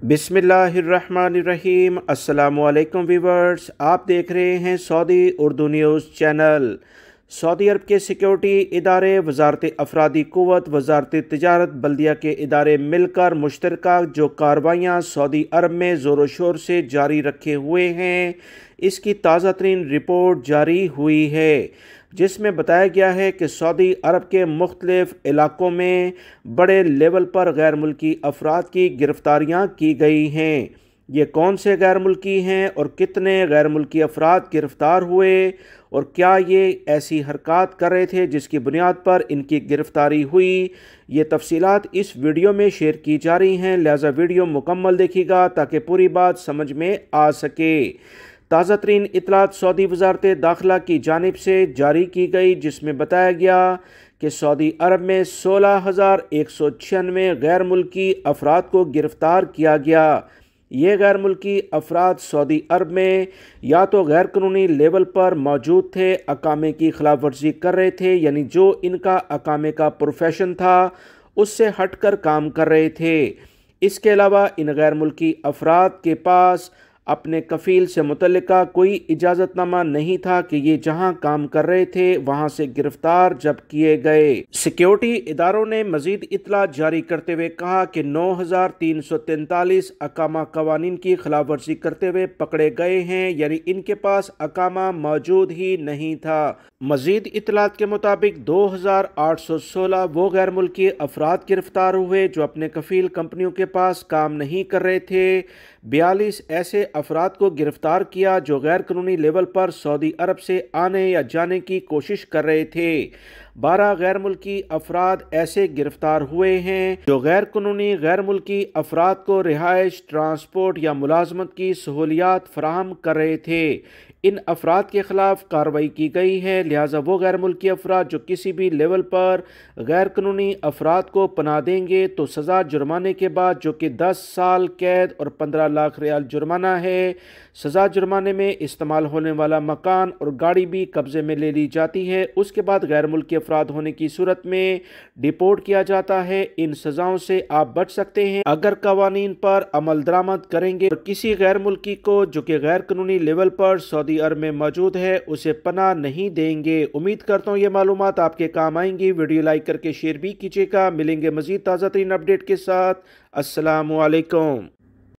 बिस्मिल्लाहिर्रहमानिर्रहीम। अस्सलामुअलैकुम व्यूवर्स, आप देख रहे हैं Saudi Urdu news channel. Saudi Arab के सिक्योरिटी इदारे, वजारत अफरादी क़ुव्वत, वजारत तिजारत, बल्दिया के इदारे मिलकर मुश्तरका जो कार्रवाइयाँ सऊदी अरब में ज़ोर शोर से जारी रखे हुए हैं, इसकी ताज़ा तरीन रिपोर्ट जारी हुई है, जिसमें बताया गया है कि सऊदी अरब के मुख्तलिफ इलाकों में बड़े लेवल पर गैर मुल्की अफराद की गिरफ्तारियाँ की गई हैं। ये कौन से गैर मुल्की हैं और कितने गैर मुल्की अफराद गिरफ़्तार हुए और क्या ये ऐसी हरकत कर रहे थे जिसकी बुनियाद पर इनकी गिरफ़्तारी हुई, ये तफसीलात इस वीडियो में शेयर की जा रही हैं। लिहाजा वीडियो मुकम्मल देखिएगा ताकि पूरी बात समझ में आ सके। ताज़ा तरीन इतलात सऊदी वजारत दाखिला की जानिब से जारी की गई, जिसमें बताया गया कि सऊदी अरब में 16,196 गैर मुल्की अफराद को गिरफ़्तार किया गया। ये गैर मुल्की अफराद सऊदी अरब में या तो गैर कानूनी लेवल पर मौजूद थे, अकामे की खिलाफ वर्जी कर रहे थे, यानी जो इनका अकामे का प्रोफेशन था उससे हट कर काम कर रहे थे। इसके अलावा इन गैर मुल्की अफराद के पास अपने कफ़ील से मुतल्लिका कोई इजाज़तनामा नहीं था कि ये जहां काम कर रहे थे वहां से गिरफ्तार जब किए गए। सिक्योरिटी इदारों ने मजीद इतला जारी करते हुए कहा कि 9,343 अकामा कवानीन की खिलाफ वर्जी करते हुए पकड़े गए हैं, यानी इनके पास अकामा मौजूद ही नहीं था। मजीद इतलात के मुताबिक 2,816 वो गैर मुल्की अफराद गिरफ्तार हुए जो अपने कफ़ील कंपनियों के पास काम नहीं कर रहे थे। 42 ऐसे अफराद को गिरफ्तार किया जो गैर कानूनी लेवल पर सऊदी अरब से आने या जाने की कोशिश कर रहे थे। 12 गैर मुल्की अफराद ऐसे गिरफ्तार हुए हैं जो गैर कानूनी गैर मुल्की अफराद को रिहाइश, ट्रांसपोर्ट या मुलाजमत की सहूलियात फराहम कर रहे थे। इन अफराद के खिलाफ कार्रवाई की गई है। लिहाजा वो गैर मुल्की अफराद जो किसी भी लेवल पर गैर कानूनी अफराद को पनाह देंगे तो सज़ा जुर्माने के बाद, जो कि 10 साल कैद और 15 लाख रियाल जुर्माना है, सज़ा जुर्माने में इस्तेमाल होने वाला मकान और गाड़ी भी कब्ज़े में ले ली जाती है। उसके बाद गैर मुल्की अफराद होने की सूरत में डिपोर्ट किया जाता है। इन सज़ाओं से आप बच सकते हैं अगर कवानीन पर अमल दरामद करेंगे और किसी गैर मुल्की को जो कि गैर कानूनी लेवल पर सऊदी अरब में मौजूद है उसे पनाह नहीं देंगे। उम्मीद करता हूँ ये मालूमात आपके काम आएंगी। वीडियो लाइक करके शेयर भी कीजिएगा। मिलेंगे मजीद ताज़ा तरीन अपडेट के साथ। अस्सलामु अलैकुम।